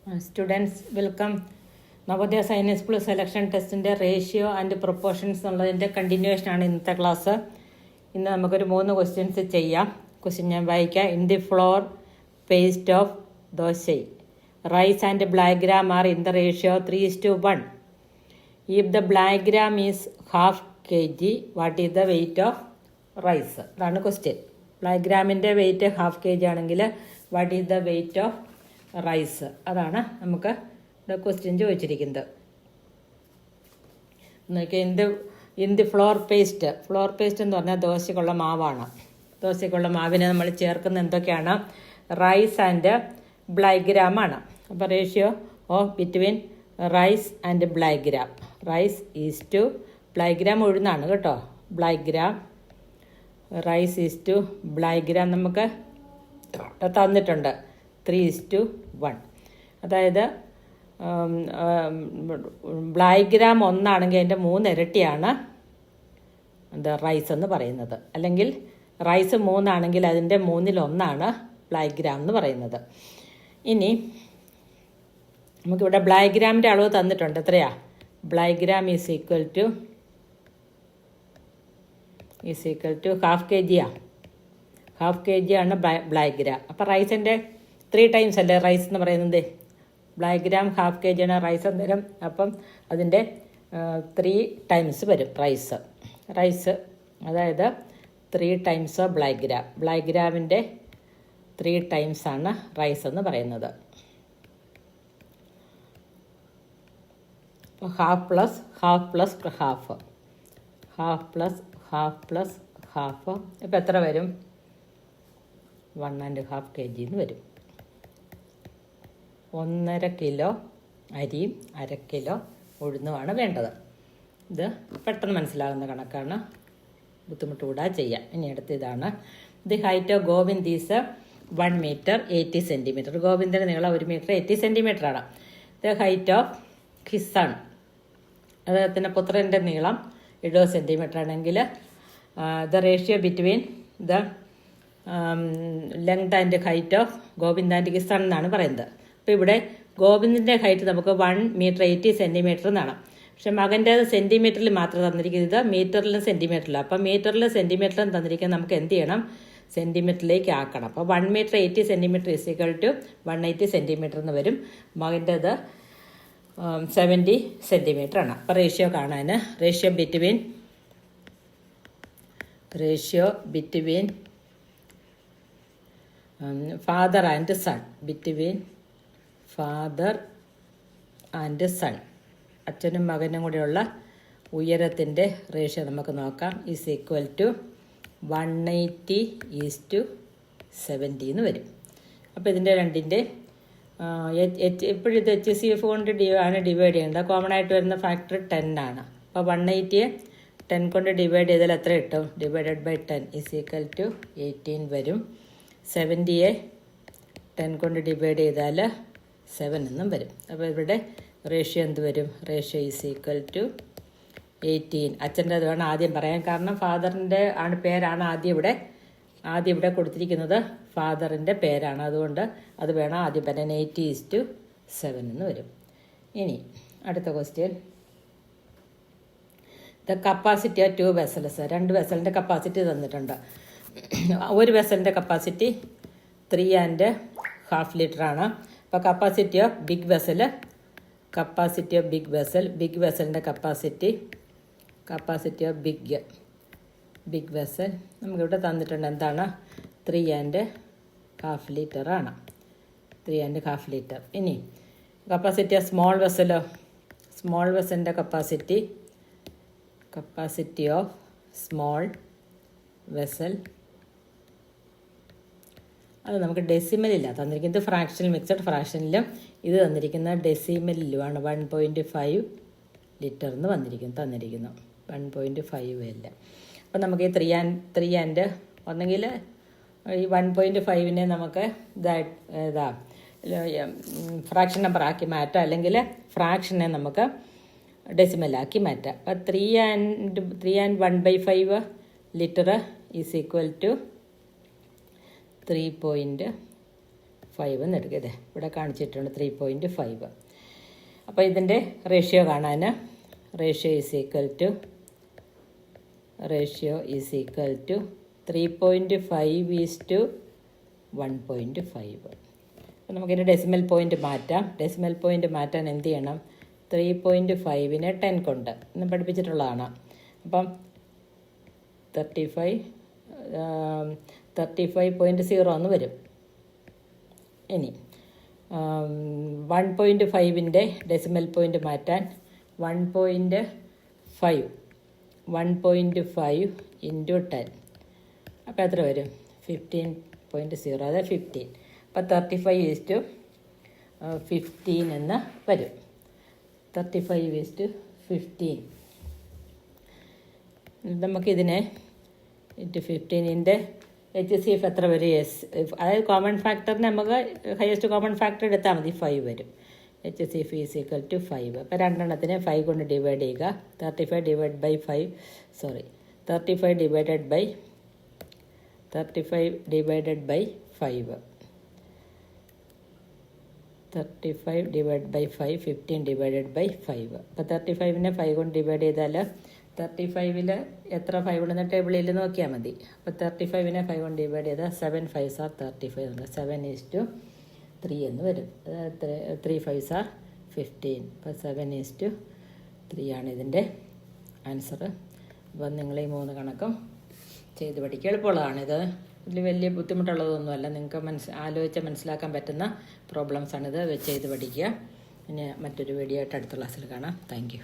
Students welcome. Navodaya science plus selection ടെസ്റ്റിൻ്റെ ratio and proportions എന്നുള്ളതിൻ്റെ കണ്ടിന്യൂഷനാണ് ഇന്നത്തെ ക്ലാസ്. ഇന്ന് നമുക്കൊരു 3 ക്വസ്റ്റ്യൻസ് ചെയ്യാം. ക്വസ്റ്റ്യൻ ഞാൻ വായിക്കാം. In the flour paste of dosa rice and black gram are in the ratio 3:1. If the black gram is ½ kg, what is the weight of rice? അതാണ് question. Black ഗ്രാമിൻ്റെ വെയിറ്റ് ½ kg ആണെങ്കിൽ what is the weight of rice? അതാണ് നമുക്ക് question ചോദിച്ചിരിക്കുന്നത്. In the flour paste എന്ന് പറഞ്ഞാൽ ദോശക്കുള്ള മാവാണ്. ദോശക്കുള്ള മാവിനെ നമ്മൾ ചേർക്കുന്ന എന്തൊക്കെയാണ്? റൈസ് ആൻഡ് ബ്ലാക്ക് ഗ്രാം ആണ്. അപ്പോൾ ratio of between rice and black gram, rice is to black gram ഉഴുന്നാണ് കേട്ടോ. Black gram rice is to black gram നമുക്ക് തന്നിട്ടുണ്ട് 3:1. അതായത് ബ്ലാക്ക് ഗ്രാം 1 ആണെങ്കിൽ അതിൻ്റെ 3 ഇരട്ടിയാണ് എന്താ റൈസ് എന്ന് പറയുന്നത്. അല്ലെങ്കിൽ റൈസ് 3 ആണെങ്കിൽ അതിൻ്റെ 3/1 ബ്ലാക്ക് ഗ്രാം എന്ന് പറയുന്നത്. ഇനി നമുക്കിവിടെ ബ്ലാക്ക് ഗ്രാമിൻ്റെ അളവ് തന്നിട്ടുണ്ട്. എത്രയാ? Black gram is equal to ½ kg. ½ kg ആണ് ബ്ലാക്ക് ഗ്രാം. അപ്പോൾ റൈസിൻ്റെ 3 ടൈംസ് അല്ലേ റൈസ് എന്ന് പറയുന്നത്? ബ്ലാക്ക് ഗ്രാം ½ kg ആണ് റൈസ് അന്നേരം. അപ്പം അതിൻ്റെ 3 ടൈംസ് വരും റൈസ്. അതായത് 3 ടൈംസ് ബ്ലാക്ക് ഗ്രാം. ബ്ലാക്ക് ഗ്രാമിൻ്റെ 3 ടൈംസ് ആണ് റൈസ് എന്ന് പറയുന്നത്. അപ്പോൾ ഹാഫ് പ്ലസ് ഹാഫ് ഇപ്പോൾ എത്ര വരും? 1.5 kg എന്ന് വരും. 1.5 കിലോ അരിയും 1/2 കിലോ ഉഴുന്നുമാണ് വേണ്ടത്. ഇത് പെട്ടെന്ന് മനസ്സിലാകുന്ന കണക്കാണ്, ബുദ്ധിമുട്ട് കൂടാതെ ചെയ്യാം. ഇനി അടുത്ത ഇതാണ്. The height of Govind is 1 meter 80 centimeter. ഗോവിന്ദൻ്റെ നീളം 1 meter 80 centimeter ആണ്. The height of his son, അദ്ദേഹത്തിൻ്റെ പുത്രൻ്റെ നീളം 70 centimeter ആണെങ്കിൽ the ratio between the length and height of Govind and his son എന്നാണ് പറയുന്നത്. അപ്പോൾ ഇവിടെ ഗോവിന്ദിൻ്റെ ഹൈറ്റ് നമുക്ക് 1 meter 80 centimeter എന്നാണ്. പക്ഷെ മകൻ്റെ സെൻറ്റിമീറ്ററിൽ മാത്രം തന്നിരിക്കുന്നത്, മീറ്ററിലും സെൻറ്റിമീറ്ററിലും. അപ്പം മീറ്ററിലും സെൻറ്റിമീറ്ററിലും തന്നിരിക്കുന്നത് നമുക്ക് എന്ത് ചെയ്യണം? സെൻറ്റിമീറ്ററിലേക്ക് ആക്കണം. അപ്പോൾ 1 meter 80 centimeter is equal to 180 centimeter എന്ന് വരും. മകൻ്റെത് 70 centimeter ആണ്. അപ്പോൾ റേഷ്യോ കാണാൻ ratio between father and son, അച്ഛനും മകനും കൂടെയുള്ള ഉയരത്തിൻ്റെ റേഷ്യോ നമുക്ക് നോക്കാം. ഈസ് ഈക്വൽ ടു 180:70 എന്ന് വരും. അപ്പോൾ ഇതിൻ്റെ രണ്ടിൻ്റെ എപ്പോഴും ഇത് HCF കൊണ്ട് ആണ് ഡിവൈഡ് ചെയ്യേണ്ടത്. കോമൺ ആയിട്ട് വരുന്ന ഫാക്ടർ 10 ആണ്. അപ്പോൾ 180 10 കൊണ്ട് ഡിവൈഡ് ചെയ്താൽ എത്ര കിട്ടും? Divided by 10 is equal to 18 വരും. 70 10 കൊണ്ട് ഡിവൈഡ് ചെയ്താൽ 7 എന്നും വരും. അപ്പോൾ ഇവിടെ റേഷ്യോ എന്ത് വരും? Ratio is equal to 18. അച്ഛൻ്റെ അത് വേണം ആദ്യം പറയാൻ, കാരണം ഫാദറിൻ്റെ പേരാണ് ആദ്യം ഇവിടെ കൊടുത്തിരിക്കുന്നത്. ഫാദറിൻ്റെ പേരാണ്, അതുകൊണ്ട് അത് വേണം ആദ്യം പറയാൻ. 80:7 എന്ന് വരും. ഇനി അടുത്ത question. The capacity of 2 vessels. 2 വെസലിൻ്റെ കപ്പാസിറ്റി തന്നിട്ടുണ്ട്. ഒരു വെസലിൻ്റെ കപ്പാസിറ്റി 3.5 liter ആണ്. അപ്പോൾ capacity of big vessel big വെസലിൻ്റെ കപ്പാസിറ്റി ഓഫ് ബിഗ് വെസൽ നമുക്കിവിടെ തന്നിട്ടുണ്ട്. എന്താണ്? 3.5 liter ആണ്. 3.5 liter. ഇനി കപ്പാസിറ്റി ഓഫ് സ്മോൾ വെസലിൻ്റെ കപ്പാസിറ്റി ഓഫ് സ്മോൾ വെസൽ, അത് നമുക്ക് ഡെസിമലില്ല തന്നിരിക്കുന്നത്. ഫ്രാക്ഷണൽ മിക്സഡ് ഫ്രാക്ഷനിലും ഇത് തന്നിരിക്കുന്ന ഡെസിമലിലുമാണ്. 1.5 liter എന്ന് തന്നിരിക്കുന്നു. 1.5 അല്ല. അപ്പം നമുക്ക് ഈ 3 ഒന്നെങ്കിൽ ഈ 1.5നെ നമുക്ക് ഫ്രാക്ഷൻ നമ്പർ ആക്കി മാറ്റാം, അല്ലെങ്കിൽ ഫ്രാക്ഷനെ നമുക്ക് ഡെസിമലാക്കി മാറ്റാം. അപ്പം 3.1/5 liter ഈസ് ഈക്വൽ ടു 3.5 5 എന്ന് എടുക്കുക. ഇതേ ഇവിടെ കാണിച്ചിട്ടുണ്ട് 3.5. അപ്പോൾ ഇതിൻ്റെ റേഷ്യോ കാണാൻ റേഷ്യോ ഈസ് ഈക്വൽ ടു 3.5:1.5. അപ്പോൾ നമുക്കിതിൻ്റെ ഡെസിമൽ പോയിൻ്റ് മാറ്റാം. ഡെസിമൽ പോയിൻ്റ് മാറ്റാൻ എന്ത് ചെയ്യണം? 3.5നെ 10 കൊണ്ട് ഇന്ന് പഠിപ്പിച്ചിട്ടുള്ളതാണ്. അപ്പം 35.0 എന്ന് വരും. ഇനി 1.5ൻ്റെ ഡെസിമൽ പോയിൻ്റ് മാറ്റാൻ 1.5 ഇൻറ്റു 10. അപ്പോൾ എത്ര വരും? 15.0, അതായത് 15. അപ്പോൾ 35:15 എന്ന് വരും. 35:15. നമുക്കിതിനെ ഇൻറ്റു 15ൻ്റെ HCF എത്ര വരും? അതായത് കോമൺ ഫാക്ടറിന് നമുക്ക് ഹയസ്റ്റ് കോമൺ ഫാക്ടർ എടുത്താൽ മതി, 5 വരും. HCF is equal to 5. അപ്പോൾ രണ്ടെണ്ണത്തിനെ 5 കൊണ്ട് ഡിവൈഡ് ചെയ്യുക. 35 divide by 5 divided by 35 divided by 5 15 divided by 5. അപ്പോൾ 35നെ 5 കൊണ്ട് ഡിവൈഡ് ചെയ്താൽ 35ൽ എത്ര 5 ഉണ്ടെന്ന് ടേബിളിൽ നോക്കിയാൽ മതി. അപ്പോൾ 35നെ 5 കൊണ്ട് ഡിവൈഡ് ചെയ്താൽ 7 5s are 35 ഉണ്ട്. 7:3 എന്ന് വരും. 3 5s are 15. അപ്പോൾ 7:3 ആണ് ഇതിൻ്റെ ആൻസർ. അപ്പം നിങ്ങൾ ഈ 3 കണക്കും ചെയ്ത് പഠിക്കുക. എളുപ്പമുള്ളതാണ് ഇത്. ഇതിൽ വലിയ ബുദ്ധിമുട്ടുള്ളതൊന്നുമല്ല. നിങ്ങൾക്ക് ആലോചിച്ച് മനസ്സിലാക്കാൻ പറ്റുന്ന പ്രോബ്ലംസാണിത്. ചെയ്ത് പഠിക്കുക. പിന്നെ മറ്റൊരു വീഡിയോ ആയിട്ട് അടുത്ത ക്ലാസ്സിൽ കാണാം. Thank you.